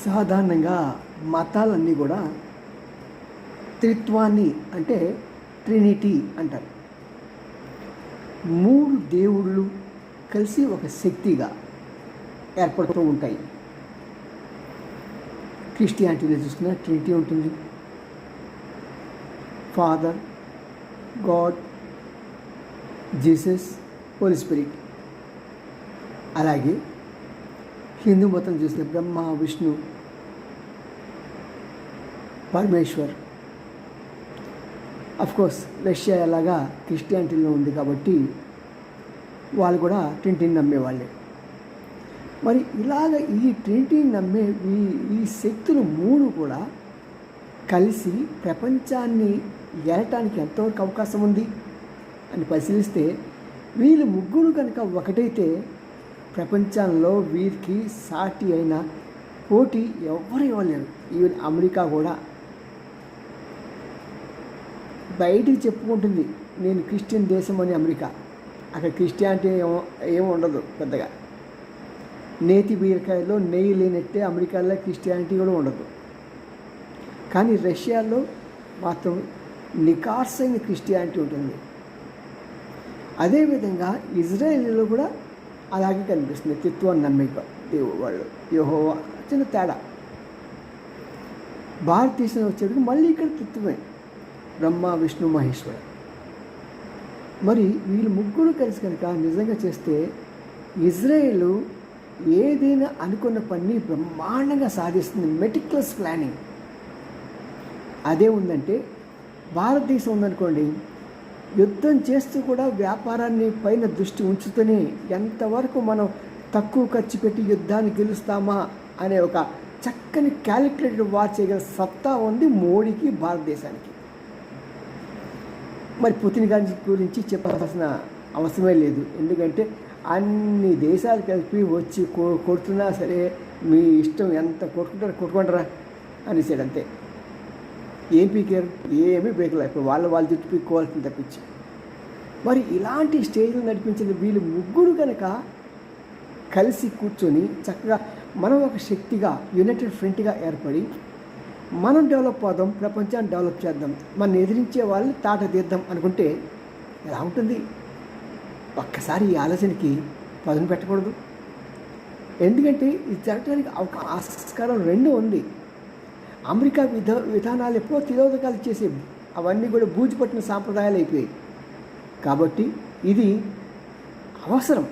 సాధారణంగా మతాలన్నీ కూడా త్రిత్వాన్ని అంటే ట్రినిటీ అంటారు. మూడు దేవుళ్ళు కలిసి ఒక శక్తిగా ఏర్పడుతూ ఉంటాయి. క్రిస్టియానిటీలో చూసుకున్న ట్రినిటీ ఉంటుంది. Father, god, Jesus, holy spirit. అలాగే హిందూ మతం చూస్తే బ్రహ్మ, విష్ణు, పరమేశ్వర్. అఫ్కోర్స్ రష్యా ఎలాగా క్రిస్టియానిటీలో ఉంది కాబట్టి వాళ్ళు కూడా ట్రినిటీని నమ్మేవాళ్ళే. మరి ఇలాగ ఈ ట్రినిటీని నమ్మే ఈ శక్తులు మూడు కూడా కలిసి ప్రపంచాన్ని ఏలటానికి ఎంతవరకు అవకాశం ఉంది అని పరిశీలిస్తే వీళ్ళు ముగ్గురు కనుక ఒకటైతే ప్రపంచంలో వీరికి సాటి అయిన పోటీ ఎవరు ఇవ్వలేరు. ఈవెన్ అమెరికా కూడా బయటికి చెప్పుకుంటుంది నేను క్రిస్టియన్ దేశం అని. అమెరికా అక్కడ క్రిస్టియానిటీ ఏమి ఉండదు పెద్దగా. నేతి బీరకాయలో నెయ్యి లేనట్టే అమెరికాలో క్రిస్టియానిటీ కూడా ఉండదు. కానీ రష్యాలో మాత్రం నికార్సైన క్రిస్టియానిటీ ఉంటుంది. అదేవిధంగా ఇజ్రాయెల్లో కూడా అలాగే కనిపిస్తుంది. త్రిత్వాన్ని నమ్మిక దేవుడు వాళ్ళు యెహోవా. చిన్న తేడా. భారతదేశం వచ్చేటికి మళ్ళీ ఇక్కడ త్రిత్వమే, బ్రహ్మ, విష్ణు, మహేశ్వర. మరి వీళ్ళు ముగ్గురు కలిసి కనుక నిజంగా చేస్తే ఇజ్రాయేల్ ఏదైనా అనుకున్న పని బ్రహ్మాండంగా సాధిస్తుంది. Meticulous planning. అదే ఉందంటే భారతదేశం ఉందనుకోండి, యుద్ధం చేస్తూ కూడా వ్యాపారాన్ని పైన దృష్టి ఉంచుతూనే ఎంతవరకు మనం తక్కువ ఖర్చు పెట్టి యుద్ధాన్ని గెలుస్తామా అనే ఒక చక్కని క్యాలిక్యులేటెడ్ వార్ చేయగల సత్తా ఉంది మోడీకి, భారతదేశానికి. మరి పుతిన్ గారి గురించి చెప్పాల్సిన అవసరమే లేదు. ఎందుకంటే అన్ని దేశాలు కలిపి వచ్చి కొడుతున్నా సరే మీ ఇష్టం, ఎంత కొట్టుకుంటారా అనేసాడు అంతే. ఏం పీకారు? ఏమీ పీకలే. ఇప్పుడు వాళ్ళు జుట్టు పీక్కోవాల్సింది తప్పించి. మరి ఇలాంటి స్టేజ్లో నడిపించిన వీళ్ళు ముగ్గురు కనుక కలిసి కూర్చొని చక్కగా మనం ఒక శక్తిగా యునైటెడ్ ఫ్రంట్గా ఏర్పడి మనం డెవలప్ అవుదాం, ప్రపంచాన్ని డెవలప్ చేద్దాం, మనం ఎదిరించే వాళ్ళని తాట తీద్దాం అనుకుంటే ఎలా ఉంటుంది? ఒక్కసారి ఈ ఆలోచనకి పదును పెట్టకూడదు. ఎందుకంటే ఇది జరగడానికి ఆస్కారం రెండు ఉంది. అమెరికా విధానాలు ఎప్పుడో తిరోధకాలు చేసేవి, అవన్నీ కూడా బూజుపట్టిన సాంప్రదాయాలు అయిపోయాయి. కాబట్టి ఇది అవసరం.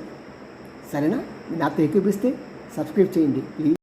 సరేనా? నాతో ఏకీపిస్తే సబ్స్క్రైబ్ చేయండి ప్లీజ్.